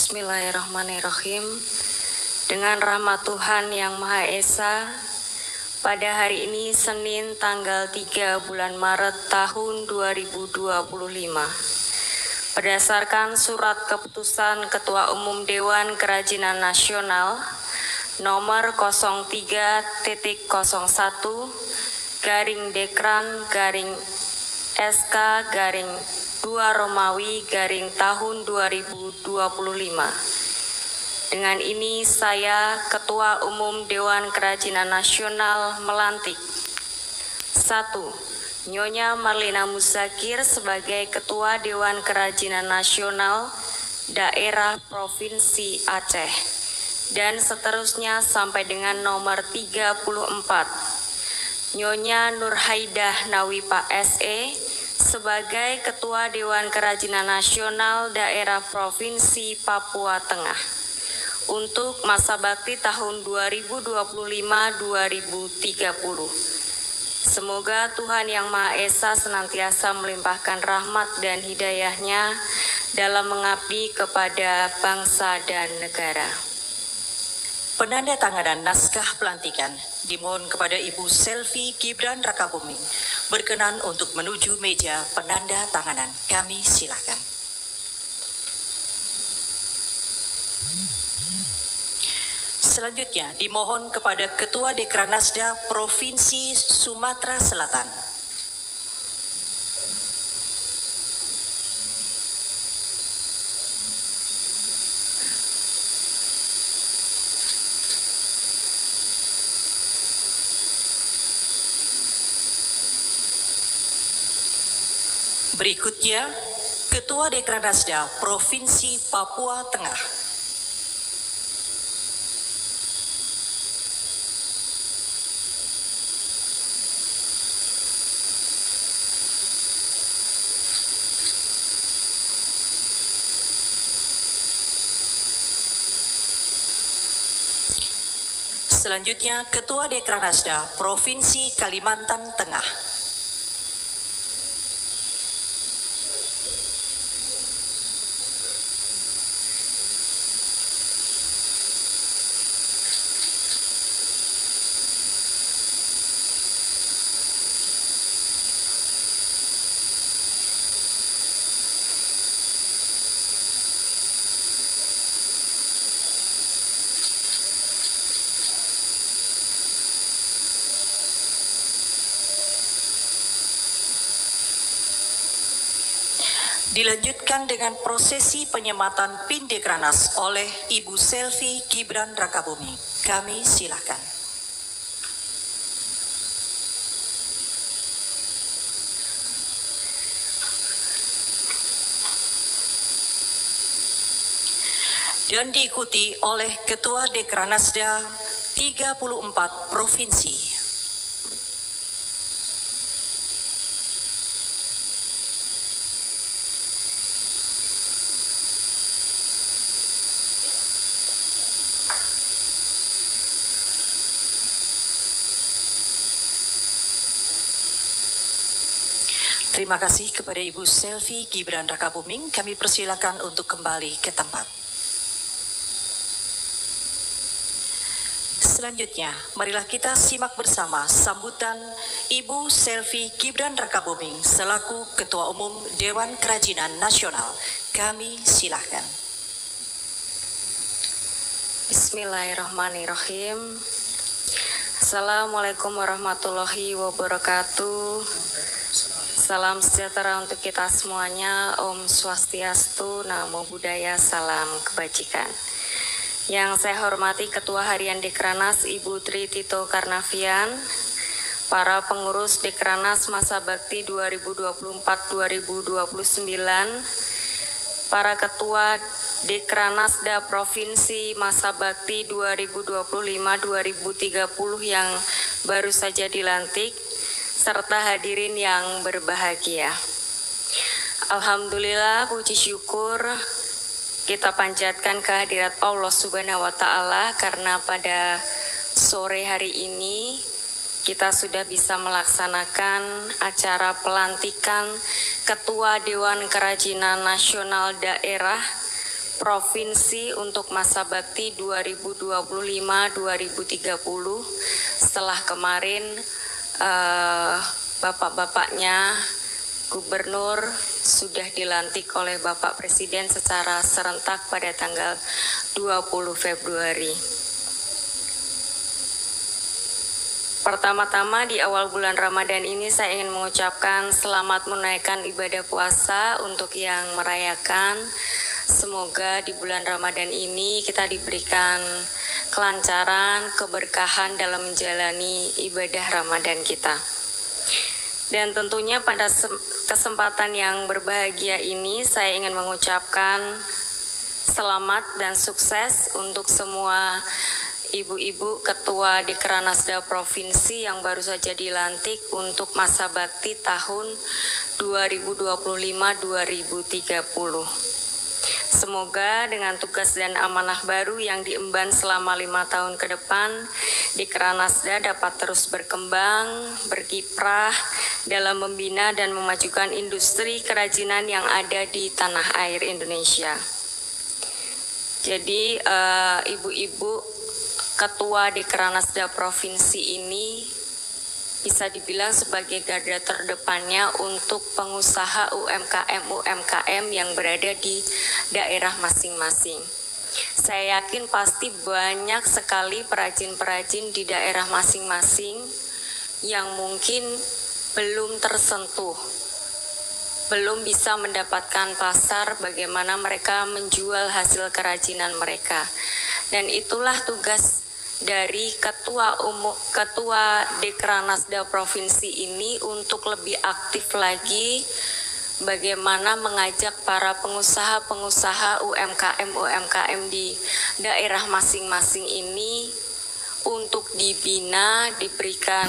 Bismillahirrahmanirrahim. Dengan rahmat Tuhan Yang Maha Esa, pada hari ini Senin tanggal 3 bulan Maret tahun 2025. Berdasarkan surat keputusan Ketua Umum Dewan Kerajinan Nasional nomor 03-03-Dekran-SK-2 Romawi-tahun 2025. Dengan ini saya Ketua Umum Dewan Kerajinan Nasional melantik 1. Nyonya Marlina Muzakir sebagai Ketua Dewan Kerajinan Nasional Daerah Provinsi Aceh dan seterusnya sampai dengan nomor 34. Nyonya Nurhaidah Nawipa SE sebagai Ketua Dewan Kerajinan Nasional Daerah Provinsi Papua Tengah untuk masa bakti tahun 2025-2030. Semoga Tuhan Yang Maha Esa senantiasa melimpahkan rahmat dan hidayah-Nya dalam mengabdi kepada bangsa dan negara. Penandatanganan naskah pelantikan dimohon kepada Ibu Selvi Gibran Rakabuming berkenan untuk menuju meja penandatanganan. Kami silakan. Selanjutnya dimohon kepada Ketua Dekranasda Provinsi Sumatera Selatan. Berikutnya, Ketua Dekranasda Provinsi Papua Tengah. Selanjutnya, Ketua Dekranasda Provinsi Kalimantan Tengah. Dilanjutkan dengan prosesi penyematan PIN Dekranas oleh Ibu Selvi Gibran Rakabuming. Kami silakan. Dan diikuti oleh Ketua Dekranasda 34 Provinsi. Terima kasih kepada Ibu Selvi Gibran Rakabuming. Kami persilakan untuk kembali ke tempat. Selanjutnya, marilah kita simak bersama sambutan Ibu Selvi Gibran Rakabuming selaku Ketua Umum Dewan Kerajinan Nasional. Kami silakan. Bismillahirrahmanirrahim. Assalamualaikum warahmatullahi wabarakatuh. Salam sejahtera untuk kita semuanya. Om Swastiastu, Namo Buddhaya, salam kebajikan. Yang saya hormati Ketua Harian Dekranas Ibu Tri Tito Karnavian, para pengurus Dekranas masa bakti 2024-2029, para Ketua Dekranasda Provinsi masa bakti 2025-2030 yang baru saja dilantik, serta hadirin yang berbahagia. Alhamdulillah, puji syukur kita panjatkan kehadirat Allah Subhanahu wa Ta'ala karena pada sore hari ini kita sudah bisa melaksanakan acara pelantikan Ketua Dewan Kerajinan Nasional Daerah provinsi untuk masa bakti 2025-2030 setelah kemarin bapak-bapaknya gubernur sudah dilantik oleh Bapak Presiden secara serentak pada tanggal 20 Februari. Pertama-tama di awal bulan Ramadan ini saya ingin mengucapkan selamat menunaikan ibadah puasa untuk yang merayakan. Semoga di bulan Ramadan ini kita diberikan kelancaran, keberkahan dalam menjalani ibadah Ramadan kita. Dan tentunya pada kesempatan yang berbahagia ini saya ingin mengucapkan selamat dan sukses untuk semua ibu-ibu ketua Dekranasda Provinsi yang baru saja dilantik untuk masa bakti tahun 2025-2030. Semoga dengan tugas dan amanah baru yang diemban selama 5 tahun ke depan, Dekranasda dapat terus berkembang, berkiprah dalam membina dan memajukan industri kerajinan yang ada di tanah air Indonesia. Jadi ibu-ibu ketua Dekranasda Provinsi ini bisa dibilang sebagai garda terdepannya untuk pengusaha UMKM yang berada di daerah masing-masing. Saya yakin pasti banyak sekali perajin-perajin di daerah masing-masing yang mungkin belum tersentuh, belum bisa mendapatkan pasar bagaimana mereka menjual hasil kerajinan mereka. Dan itulah tugas dari ketua Dekranasda Provinsi ini untuk lebih aktif lagi bagaimana mengajak para pengusaha UMKM di daerah masing-masing ini untuk dibina, diberikan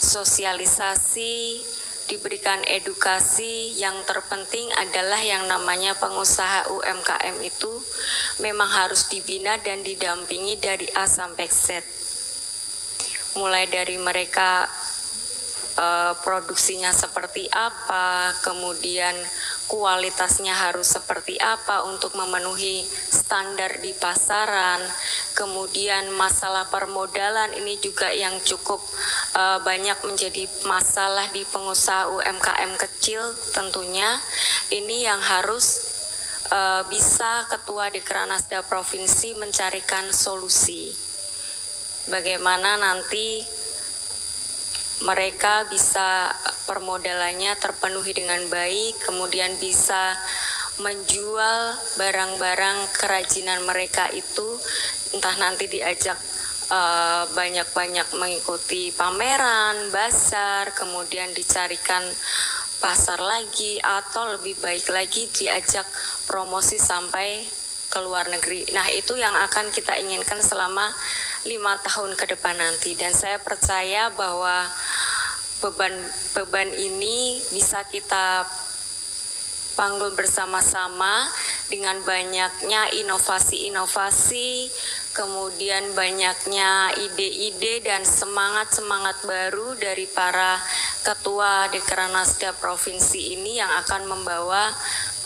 sosialisasi, diberikan edukasi. Yang terpenting adalah yang namanya pengusaha UMKM itu memang harus dibina dan didampingi dari A sampai Z. Mulai dari mereka produksinya seperti apa, kemudian kualitasnya harus seperti apa untuk memenuhi standar di pasaran, kemudian masalah permodalan ini juga yang cukup banyak menjadi masalah di pengusaha UMKM kecil tentunya. Ini yang harus bisa ketua Dekranasda Provinsi mencarikan solusi. Bagaimana nanti mereka bisa permodalannya terpenuhi dengan baik, kemudian bisa menjual barang-barang kerajinan mereka itu, entah nanti diajak banyak-banyak mengikuti pameran, bazar, kemudian dicarikan pasar lagi, atau lebih baik lagi diajak promosi sampai ke luar negeri. Nah, itu yang akan kita inginkan selama 5 tahun ke depan nanti. Dan saya percaya bahwa beban ini bisa kita panggul bersama-sama dengan banyaknya inovasi-inovasi, kemudian banyaknya ide-ide dan semangat-semangat baru dari para ketua Dekranasda Provinsi ini yang akan membawa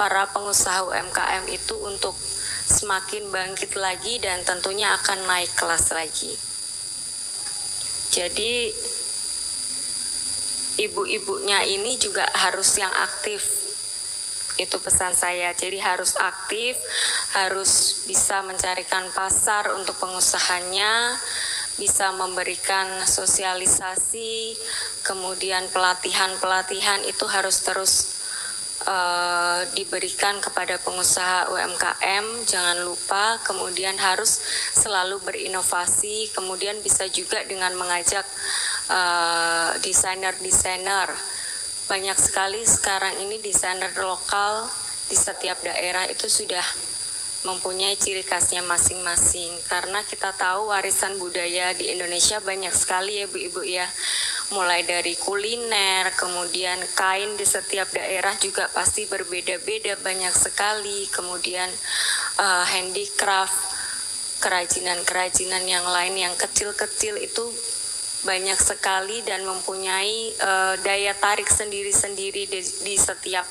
para pengusaha UMKM itu untuk semakin bangkit lagi dan tentunya akan naik kelas lagi. Jadi ibu-ibunya ini juga harus yang aktif. Itu pesan saya. Jadi harus aktif, harus bisa mencarikan pasar untuk pengusahanya, bisa memberikan sosialisasi, kemudian pelatihan-pelatihan itu harus terus diberikan kepada pengusaha UMKM, jangan lupa, kemudian harus selalu berinovasi, kemudian bisa juga dengan mengajak desainer-desainer. Banyak sekali sekarang ini desainer lokal di setiap daerah itu sudah mempunyai ciri khasnya masing-masing, karena kita tahu warisan budaya di Indonesia banyak sekali ya Bu-Ibu ya, mulai dari kuliner, kemudian kain di setiap daerah juga pasti berbeda-beda banyak sekali, kemudian handicraft, kerajinan-kerajinan yang lain yang kecil-kecil itu banyak sekali dan mempunyai daya tarik sendiri-sendiri di setiap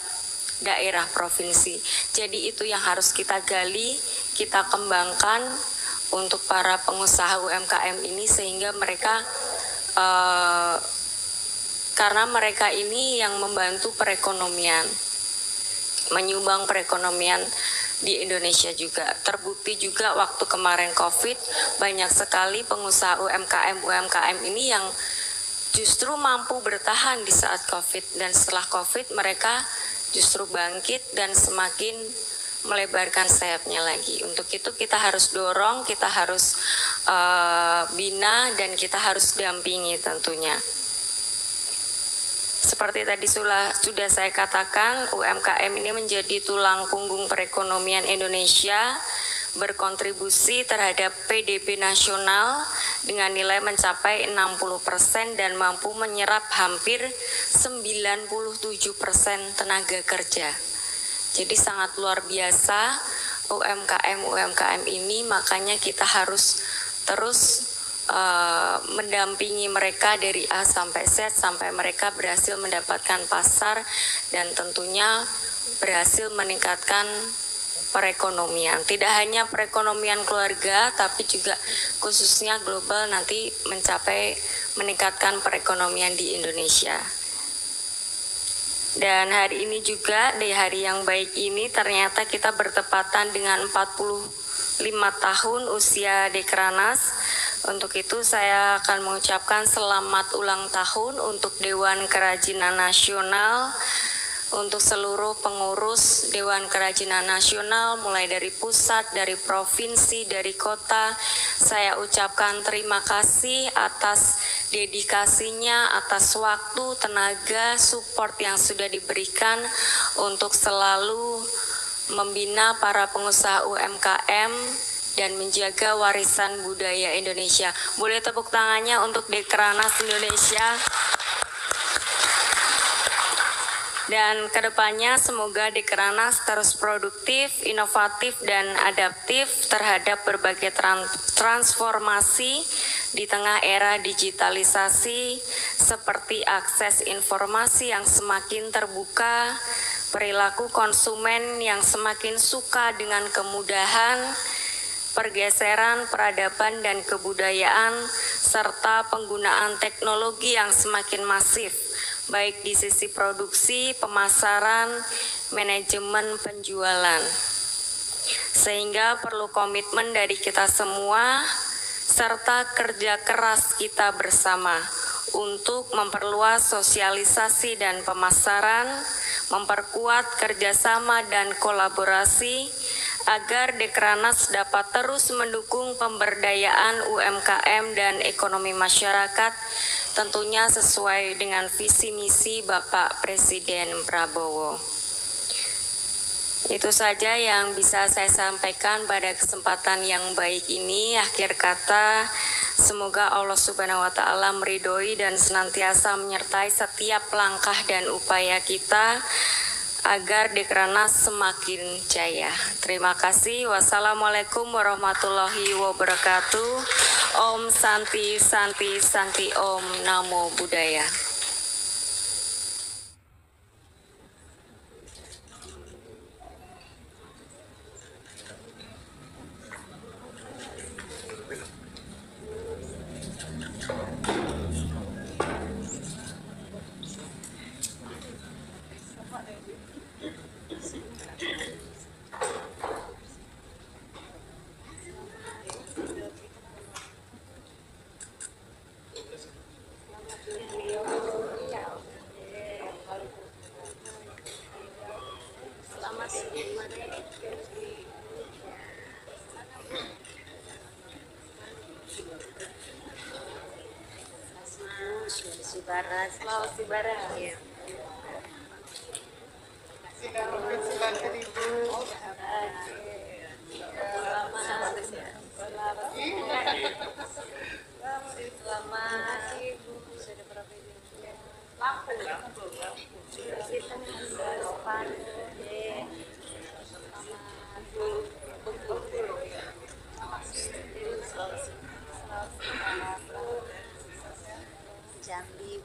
daerah provinsi. Jadi itu yang harus kita gali, kita kembangkan untuk para pengusaha UMKM ini sehingga mereka karena mereka ini yang membantu perekonomian, menyumbang perekonomian di Indonesia juga. Terbukti juga waktu kemarin COVID, banyak sekali pengusaha UMKM ini yang justru mampu bertahan di saat COVID, dan setelah COVID mereka justru bangkit dan semakin melebarkan sayapnya lagi. Untuk itu kita harus dorong, kita harus bina, dan kita harus dampingi tentunya. Seperti tadi sudah saya katakan, UMKM ini menjadi tulang punggung perekonomian Indonesia, berkontribusi terhadap PDB nasional dengan nilai mencapai 60% dan mampu menyerap hampir 97% tenaga kerja. Jadi sangat luar biasa UMKM ini, makanya kita harus terus mendampingi mereka dari A sampai Z sampai mereka berhasil mendapatkan pasar dan tentunya berhasil meningkatkan perekonomian. Tidak hanya perekonomian keluarga, tapi juga khususnya global nanti meningkatkan perekonomian di Indonesia. Dan hari ini juga, di hari yang baik ini, ternyata kita bertepatan dengan 45 tahun usia Dekranaz. Untuk itu saya akan mengucapkan selamat ulang tahun untuk Dewan Kerajinan Nasional, untuk seluruh pengurus Dewan Kerajinan Nasional, mulai dari pusat, dari provinsi, dari kota. Saya ucapkan terima kasih atas dedikasinya, atas waktu, tenaga, support yang sudah diberikan untuk selalu membina para pengusaha UMKM dan menjaga warisan budaya Indonesia. Boleh tepuk tangannya untuk Dekranaz Indonesia. Dan kedepannya semoga Dekranaz terus produktif, inovatif, dan adaptif terhadap berbagai transformasi di tengah era digitalisasi seperti akses informasi yang semakin terbuka, perilaku konsumen yang semakin suka dengan kemudahan, pergeseran peradaban dan kebudayaan, serta penggunaan teknologi yang semakin masif, baik di sisi produksi, pemasaran, manajemen penjualan. Sehingga perlu komitmen dari kita semua, serta kerja keras kita bersama untuk memperluas sosialisasi dan pemasaran, memperkuat kerjasama dan kolaborasi, agar Dekranaz dapat terus mendukung pemberdayaan UMKM dan ekonomi masyarakat, tentunya sesuai dengan visi misi Bapak Presiden Prabowo. Itu saja yang bisa saya sampaikan pada kesempatan yang baik ini. Akhir kata, semoga Allah Subhanahu wa Ta'ala meridhoi dan senantiasa menyertai setiap langkah dan upaya kita agar Dekranaz semakin jaya. Terima kasih. Wassalamualaikum warahmatullahi wabarakatuh. Om Santi Santi Santi Om Namo Buddhaya. Sulawesi Barat. Ya. Jambi.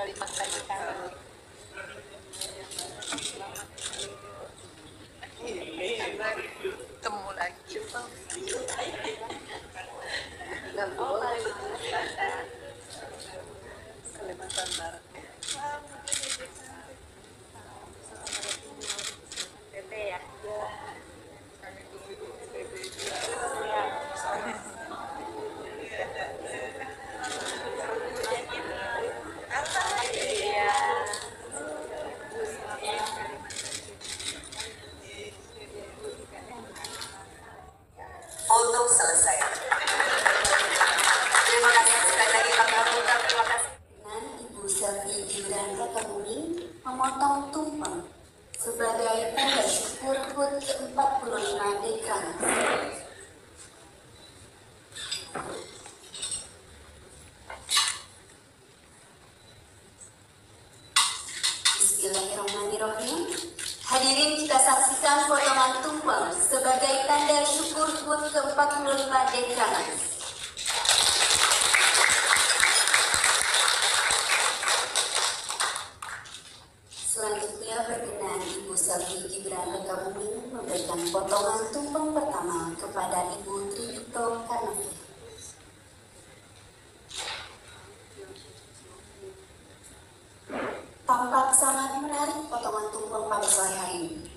kalimat kajian. Temu lagi. Kalimantan Barat. Ya. Foto selesai. Terima kasih sekali lagi kami ucapkan terima kasih. Dengan Ibu Selvi Gibran Rakabuming memotong tumpeng sebagai tanda syukur HUT ke-45 Dekran. Bismillahirrahmanirrahim. Hadirin, kita saksikan potongan tumpeng sebagai tanda syukur HUT ke-45 Dekran. Selanjutnya berkenan Ibu Selvi Gibran Rakabuming memberikan potongan tumpeng pertama kepada Ibu Tridito Karnavi. Tampak sangat menarik potongan tumpeng pada sore hari ini.